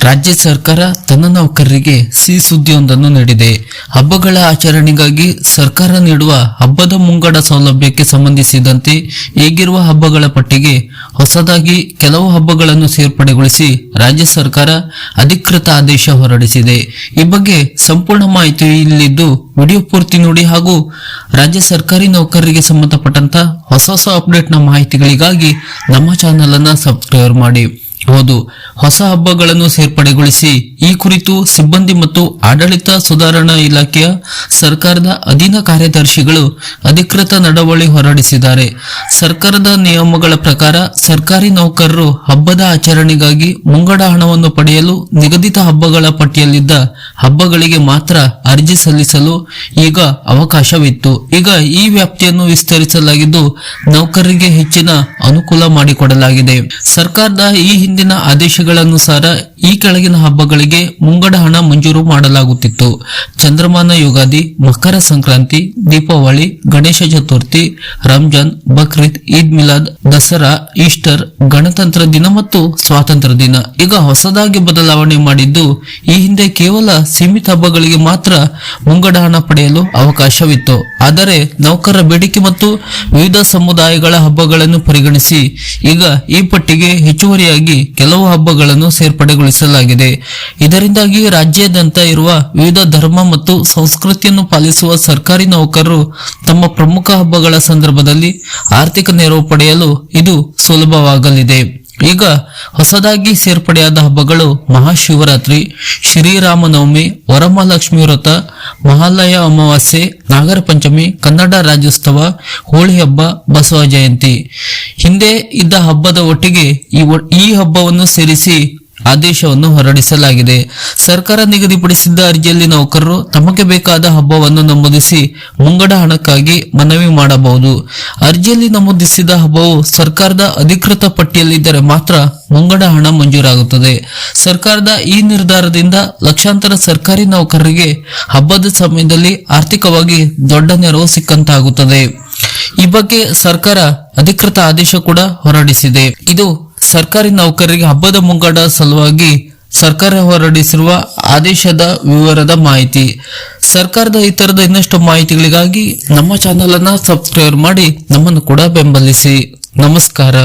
ರಾಜ್ಯ ಸರ್ಕಾರ ತನ್ನ ನೌಕರರಿಗೆ ಸಿಹಿ ಸುದ್ದಿಯೊಂದನ್ನು ನೀಡಿದೆ. ಹಬ್ಬಗಳ ಆಚರಣೆಗಾಗಿ ಸರ್ಕಾರ ನೀಡುವ ಹಬ್ಬದ ಮುಂಗಡ ಸೌಲಭ್ಯಕ್ಕೆ ಸಂಬಂಧಿಸಿದಂತೆ ಈಗಿರುವ ಹಬ್ಬಗಳ ಪಟ್ಟಿಗೆ ಹೊಸದಾಗಿ ಕೆಲವು ಹಬ್ಬಗಳನ್ನು ಸೇರ್ಪಡೆಗೊಳಿಸಿ ರಾಜ್ಯ ಸರ್ಕಾರ ಅಧಿಕೃತ ಆದೇಶ ಹೊರಡಿಸಿದೆ. ಈ ಬಗ್ಗೆ ಸಂಪೂರ್ಣ ಮಾಹಿತಿ ಇಲ್ಲಿದ್ದು ವಿಡಿಯೋ ಪೂರ್ತಿ ನೋಡಿ ಹಾಗೂ ರಾಜ್ಯ ಸರ್ಕಾರಿ ನೌಕರರಿಗೆ ಸಂಬಂಧಪಟ್ಟಂತ ಹೊಸ ಅಪ್ಡೇಟ್ನ ಮಾಹಿತಿಗಳಿಗಾಗಿ ನಮ್ಮ ಚಾನೆಲ್ ಅನ್ನ ಸಬ್ಸ್ಕ್ರೈಬ್ ಮಾಡಿ. ಹೌದು, ಹೊಸ ಹಬ್ಬಗಳನ್ನು ಸೇರ್ಪಡೆಗೊಳಿಸಿ ಈ ಕುರಿತು ಸಿಬ್ಬಂದಿ ಮತ್ತು ಆಡಳಿತ ಸುಧಾರಣಾ ಇಲಾಖೆಯ ಸರ್ಕಾರದ ಅಧೀನ ಕಾರ್ಯದರ್ಶಿಗಳು ಅಧಿಕೃತ ನಡವಳಿ ಹೊರಡಿಸಿದ್ದಾರೆ. ಸರ್ಕಾರದ ನಿಯಮಗಳ ಪ್ರಕಾರ ಸರ್ಕಾರಿ ನೌಕರರು ಹಬ್ಬದ ಆಚರಣೆಗಾಗಿ ಮುಂಗಡ ಹಣವನ್ನು ಪಡೆಯಲು ನಿಗದಿತ ಹಬ್ಬಗಳ ಪಟ್ಟಿಯಲ್ಲಿದ್ದ ಹಬ್ಬಗಳಿಗೆ ಮಾತ್ರ ಅರ್ಜಿ ಸಲ್ಲಿಸಲು ಈಗ ಅವಕಾಶವಿತ್ತು. ಈಗ ಈ ವ್ಯಾಪ್ತಿಯನ್ನು ವಿಸ್ತರಿಸಲಾಗಿದ್ದು ನೌಕರರಿಗೆ ಹೆಚ್ಚಿನ ಅನುಕೂಲ ಮಾಡಿಕೊಡಲಾಗಿದೆ. ಸರ್ಕಾರದ ಈ ಹಿಂದಿನ ಆದೇಶಗಳನುಸಾರ ಈ ಕೆಳಗಿನ ಹಬ್ಬಗಳಿಗೆ ಮುಂಗಡ ಹಣ ಮಂಜೂರು ಮಾಡಲಾಗುತ್ತಿತ್ತು: ಚಂದ್ರಮಾನ ಯುಗಾದಿ, ಮಕರ ಸಂಕ್ರಾಂತಿ, ದೀಪಾವಳಿ, ಗಣೇಶ ಚತುರ್ಥಿ, ರಂಜಾನ್, ಬಕ್ರೀದ್, ಈದ್ ಮಿಲಾದ್, ದಸರಾ, ಈಸ್ಟರ್, ಗಣತಂತ್ರ ದಿನ ಮತ್ತು ಸ್ವಾತಂತ್ರ್ಯ ದಿನ. ಈಗ ಹೊಸದಾಗಿ ಬದಲಾವಣೆ ಮಾಡಿದ್ದು, ಈ ಹಿಂದೆ ಕೇವಲ ಸೀಮಿತ ಹಬ್ಬಗಳಿಗೆ ಮಾತ್ರ ಮುಂಗಡ ಹಣ ಪಡೆಯಲು ಅವಕಾಶವಿತ್ತು. ಆದರೆ ನೌಕರರ ಬೇಡಿಕೆ ಮತ್ತು ವಿವಿಧ ಸಮುದಾಯಗಳ ಹಬ್ಬಗಳನ್ನು ಪರಿಗಣಿಸಿ ಈಗ ಈ ಪಟ್ಟಿಗೆ ಹೆಚ್ಚುವರಿಯಾಗಿ ಕೆಲವು ಹಬ್ಬಗಳನ್ನು ಸೇರ್ಪಡೆಗೊಳಿಸಲಾಗಿದೆ. ಇದರಿಂದಾಗಿ ರಾಜ್ಯಾದ್ಯಂತ ಇರುವ ವಿವಿಧ ಧರ್ಮ ಮತ್ತು ಸಂಸ್ಕೃತಿಯನ್ನು ಪಾಲಿಸುವ ಸರ್ಕಾರಿ ನೌಕರರು ತಮ್ಮ ಪ್ರಮುಖ ಹಬ್ಬಗಳ ಸಂದರ್ಭದಲ್ಲಿ ಆರ್ಥಿಕ ನೆರವು ಪಡೆಯಲು ಇದು ಸುಲಭವಾಗಲಿದೆ. ಈಗ ಹೊಸದಾಗಿ ಸೇರ್ಪಡೆಯಾದ ಹಬ್ಬಗಳು ಮಹಾಶಿವರಾತ್ರಿ, ಶ್ರೀರಾಮನವಮಿ, ವರಮಹಾಲಕ್ಷ್ಮಿ ವ್ರತ, ಮಹಾಲಯ ಅಮಾವಾಸ್ಯೆ, ನಾಗರ ಪಂಚಮಿ, ಕನ್ನಡ ರಾಜ್ಯೋತ್ಸವ, ಹೋಳಿ ಹಬ್ಬ, ಬಸವ ಜಯಂತಿ. ಹಿಂದೆ ಇದ್ದ ಹಬ್ಬದ ಒಟ್ಟಿಗೆ ಈ ಹಬ್ಬವನ್ನು ಸೇರಿಸಿ ಆದೇಶವನ್ನು ಹೊರಡಿಸಲಾಗಿದೆ. ಸರ್ಕಾರ ನಿಗದಿಪಡಿಸಿದ್ದ ಅರ್ಜಿಯಲ್ಲಿ ನೌಕರರು ತಮಗೆ ಬೇಕಾದ ಹಬ್ಬವನ್ನು ನಮೂದಿಸಿ ಮುಂಗಡ ಹಣಕ್ಕಾಗಿ ಮನವಿ ಮಾಡಬಹುದು. ಅರ್ಜಿಯಲ್ಲಿ ನಮೂದಿಸಿದ ಹಬ್ಬವು ಸರ್ಕಾರದ ಅಧಿಕೃತ ಪಟ್ಟಿಯಲ್ಲಿದ್ದರೆ ಮಾತ್ರ ಮುಂಗಡ ಹಣ ಮಂಜೂರಾಗುತ್ತದೆ. ಸರ್ಕಾರದ ಈ ನಿರ್ಧಾರದಿಂದ ಲಕ್ಷಾಂತರ ಸರ್ಕಾರಿ ನೌಕರರಿಗೆ ಹಬ್ಬದ ಸಮಯದಲ್ಲಿ ಆರ್ಥಿಕವಾಗಿ ದೊಡ್ಡ ನೆರವು ಸಿಕ್ಕಂತಾಗುತ್ತದೆ. ಈ ಬಗ್ಗೆ ಸರ್ಕಾರ ಅಧಿಕೃತ ಆದೇಶ ಕೂಡ ಹೊರಡಿಸಿದೆ. ಇದು ಸರ್ಕಾರಿ ನೌಕರರಿಗೆ ಹಬ್ಬದ ಮುಂಗಡ ಸಲುವಾಗಿ ಸರ್ಕಾರ ಹೊರಡಿಸಿರುವ ಆದೇಶದ ವಿವರದ ಮಾಹಿತಿ. ಸರ್ಕಾರದ ಈ ತರದ ಇನ್ನಷ್ಟು ಮಾಹಿತಿಗಳಿಗಾಗಿ ನಮ್ಮ ಚಾನೆಲ್ ಅನ್ನ ಸಬ್ಸ್ಕ್ರೈಬ್ ಮಾಡಿ ನಮ್ಮನ್ನು ಕೂಡ ಬೆಂಬಲಿಸಿ. ನಮಸ್ಕಾರ.